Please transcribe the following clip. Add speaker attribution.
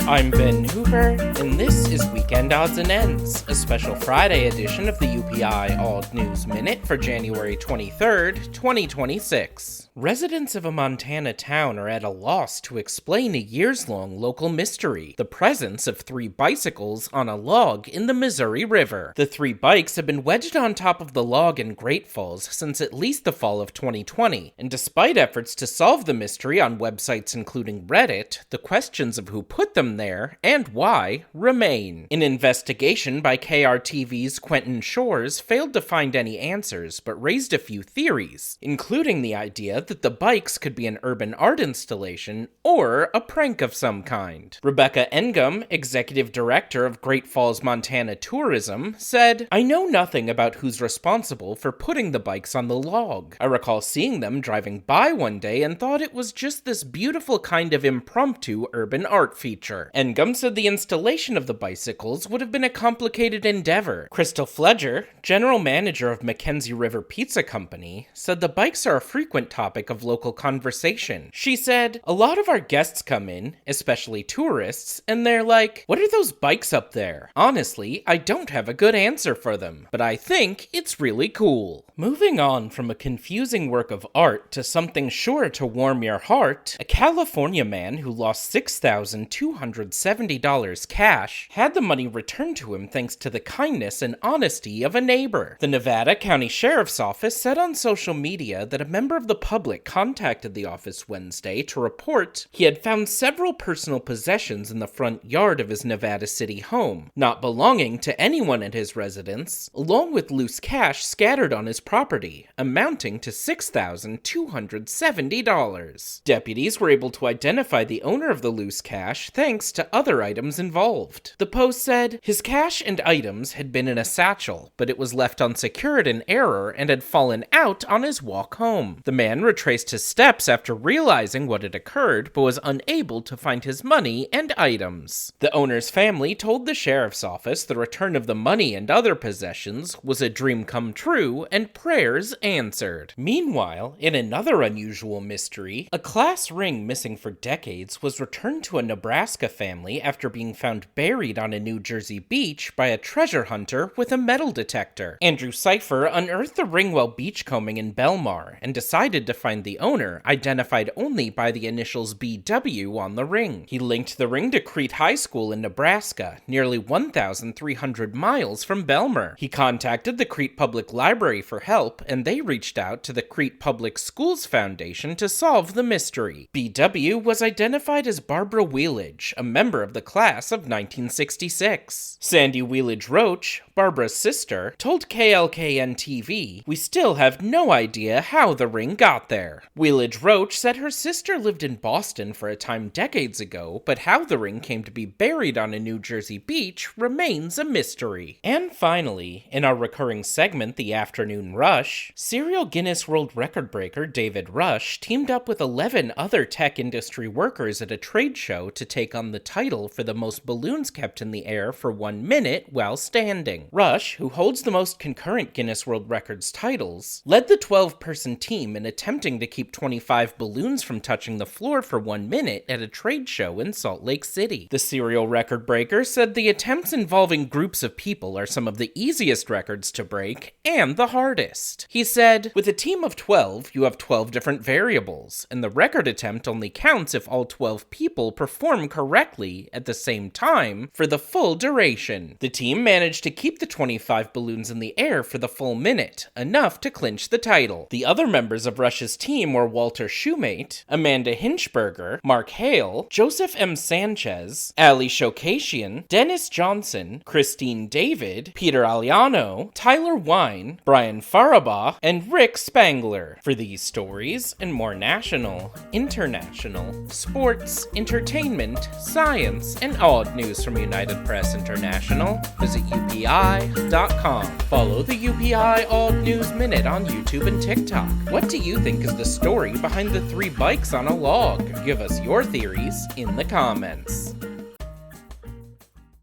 Speaker 1: I'm Ben Hoover, and this is Weekend Odds and Ends, a special Friday edition of the UPI Odd News Minute for January 23rd, 2026. Residents of a Montana town are at a loss to explain a years-long local mystery, the presence of 3 bicycles on a log in the Missouri River. The 3 bikes have been wedged on top of the log in Great Falls since at least the fall of 2020, and despite efforts to solve the mystery on websites including Reddit, the questions of who put them there and why remain. An investigation by KRTV's Quentin Shores failed to find any answers, but raised a few theories, including the idea that the bikes could be an urban art installation or a prank of some kind. Rebecca Engum, executive director of Great Falls, Montana Tourism, said, "I know nothing about who's responsible for putting the bikes on the log. I recall seeing them driving by one day and thought it was just this beautiful kind of impromptu urban art feature." Engum said the installation of the bicycles would have been a complicated endeavor. Crystal Fledger, general manager of Mackenzie River Pizza Company, said the bikes are a frequent topic of local conversation. She said, "A lot of our guests come in, especially tourists, and they're like, 'What are those bikes up there?' Honestly, I don't have a good answer for them, but I think it's really cool." Moving on from a confusing work of art to something sure to warm your heart, a California man who lost $6,270 cash had the money returned to him thanks to the kindness and honesty of a neighbor. The Nevada County Sheriff's Office said on social media that a member of the public contacted the office Wednesday to report he had found several personal possessions in the front yard of his Nevada City home, not belonging to anyone at his residence, along with loose cash scattered on his property, amounting to $6,270. Deputies were able to identify the owner of the loose cash thanks to other items involved. The Post said, "His cash and items had been in a satchel, but it was left unsecured in error and had fallen out on his walk home. The man retraced his steps after realizing what had occurred, but was unable to find his money and items." The owner's family told the sheriff's office the return of the money and other possessions was a dream come true and prayers answered. Meanwhile, in another unusual mystery, a class ring missing for decades was returned to a Nebraska family after being found buried on a New Jersey beach by a treasure hunter with a metal detector. Andrew Cipher unearthed the ring while beachcombing in Belmar and decided to find the owner, identified only by the initials BW on the ring. He linked the ring to Crete High School in Nebraska, nearly 1,300 miles from Belmar. He contacted the Crete Public Library for help, and they reached out to the Crete Public Schools Foundation to solve the mystery. BW was identified as Barbara Wheelidge, a member of the class of 1966. Sandy Wheelidge Roach, Barbara's sister, told KLKN-TV, "We still have no idea how the ring got there." Wheelidge Roach said her sister lived in Boston for a time decades ago, but how the ring came to be buried on a New Jersey beach remains a mystery. And finally, in our recurring segment, The Afternoon Rush, serial Guinness World Record breaker David Rush teamed up with 11 other tech industry workers at a trade show to take on the title for the most balloons kept in the air for 1 minute while standing. Rush, who holds the most concurrent Guinness World Records titles, led the 12-person team in attempting to keep 25 balloons from touching the floor for 1 minute at a trade show in Salt Lake City. The serial record breaker said the attempts involving groups of people are some of the easiest records to break and the hardest. He said, "With a team of 12, you have 12 different variables, and the record attempt only counts if all 12 people perform correctly at the same time for the full duration." The team managed to keep the 25 balloons in the air for the full minute, enough to clinch the title. The other members of Rush's team were Walter Shoemate, Amanda Hinchberger, Mark Hale, Joseph M. Sanchez, Ali Shokashian, Dennis Johnson, Christine David, Peter Aliano, Tyler Wine, Brian Farabaugh, and Rick Spangler. For these stories and more national, international, sports, entertainment, science, and odd news from United Press International, visit UPI.com. Follow the UPI Odd News Minute on YouTube and TikTok. What do you think is the story behind the 3 bikes on a log? Give us your theories in the comments.